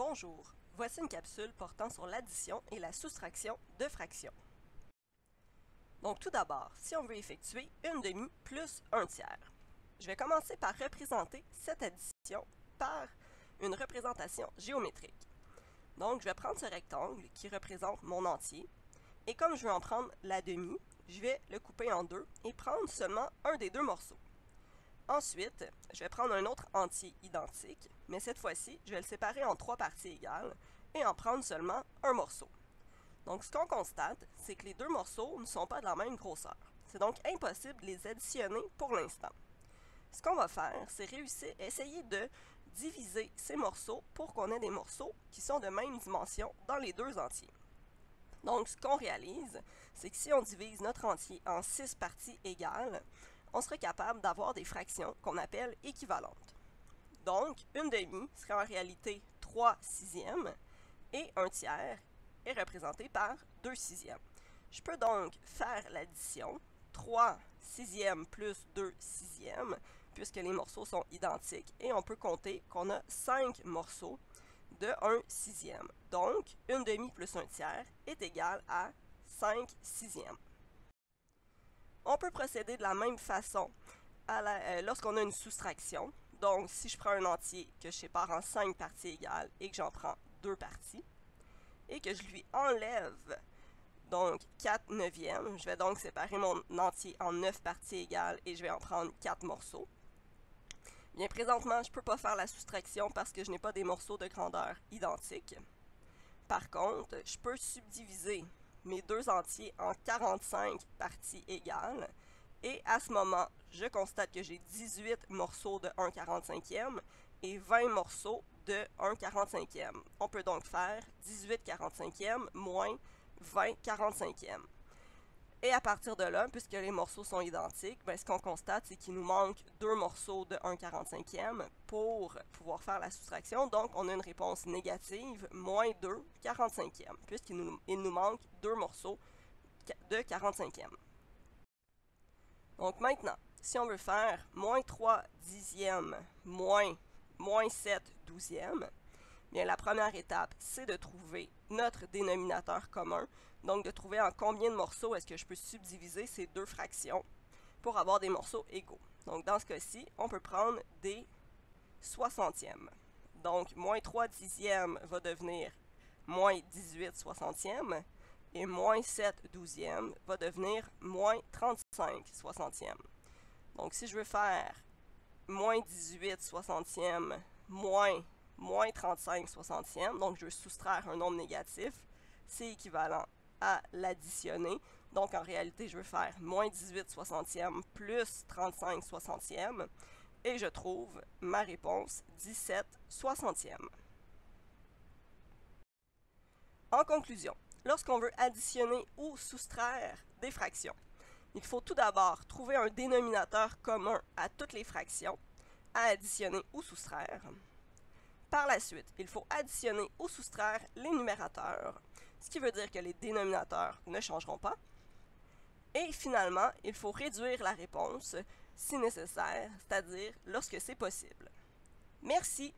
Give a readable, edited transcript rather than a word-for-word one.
Bonjour, voici une capsule portant sur l'addition et la soustraction de fractions. Donc tout d'abord, si on veut effectuer une demi plus un tiers, je vais commencer par représenter cette addition par une représentation géométrique. Donc je vais prendre ce rectangle qui représente mon entier, et comme je veux en prendre la demi, je vais le couper en deux et prendre seulement un des deux morceaux. Ensuite, je vais prendre un autre entier identique, mais cette fois-ci, je vais le séparer en trois parties égales et en prendre seulement un morceau. Donc, ce qu'on constate, c'est que les deux morceaux ne sont pas de la même grosseur. C'est donc impossible de les additionner pour l'instant. Ce qu'on va faire, c'est essayer de diviser ces morceaux pour qu'on ait des morceaux qui sont de même dimension dans les deux entiers. Donc, ce qu'on réalise, c'est que si on divise notre entier en 6 parties égales, on serait capable d'avoir des fractions qu'on appelle équivalentes. Donc, une demi serait en réalité 3 sixièmes et un tiers est représenté par 2 sixièmes. Je peux donc faire l'addition 3 sixièmes plus 2 sixièmes, puisque les morceaux sont identiques, et on peut compter qu'on a 5 morceaux de 1 sixième. Donc, une demi plus un tiers est égal à 5 sixièmes. On peut procéder de la même façon lorsqu'on a une soustraction. Donc, si je prends un entier que je sépare en 5 parties égales et que j'en prends 2 parties, et que je lui enlève donc 4 neuvièmes, je vais donc séparer mon entier en 9 parties égales et je vais en prendre 4 morceaux. Bien, présentement, je ne peux pas faire la soustraction parce que je n'ai pas des morceaux de grandeur identiques. Par contre, je peux subdiviser mes deux entiers en 45 parties égales. Et à ce moment, je constate que j'ai 18 morceaux de 1/45e et 20 morceaux de 1/45e. On peut donc faire 18 45e moins 20 45e. Et à partir de là, puisque les morceaux sont identiques, ce qu'on constate, c'est qu'il nous manque 2 morceaux de 1/45e pour pouvoir faire la soustraction. Donc, on a une réponse négative, moins 2 45e, puisqu'il nous manque 2 morceaux de 45e. Donc maintenant, si on veut faire moins 3 dixièmes moins 7 douzièmes, bien la première étape, c'est de trouver notre dénominateur commun. Donc, de trouver en combien de morceaux est-ce que je peux subdiviser ces deux fractions pour avoir des morceaux égaux. Donc, dans ce cas-ci, on peut prendre des soixantièmes. Donc, moins 3 dixièmes va devenir moins 18 soixantièmes et moins 7 douzièmes va devenir moins 35 soixantièmes. Donc, si je veux faire moins 18 soixantièmes moins 35 soixantièmes, donc je veux soustraire un nombre négatif, c'est équivalent à l'additionner. Donc, en réalité, je veux faire moins 18 soixantièmes plus 35 soixantièmes. Et je trouve ma réponse 17 soixantièmes. En conclusion, lorsqu'on veut additionner ou soustraire des fractions, il faut tout d'abord trouver un dénominateur commun à toutes les fractions à additionner ou soustraire. Par la suite, il faut additionner ou soustraire les numérateurs, ce qui veut dire que les dénominateurs ne changeront pas. Et finalement, il faut réduire la réponse si nécessaire, c'est-à-dire lorsque c'est possible. Merci!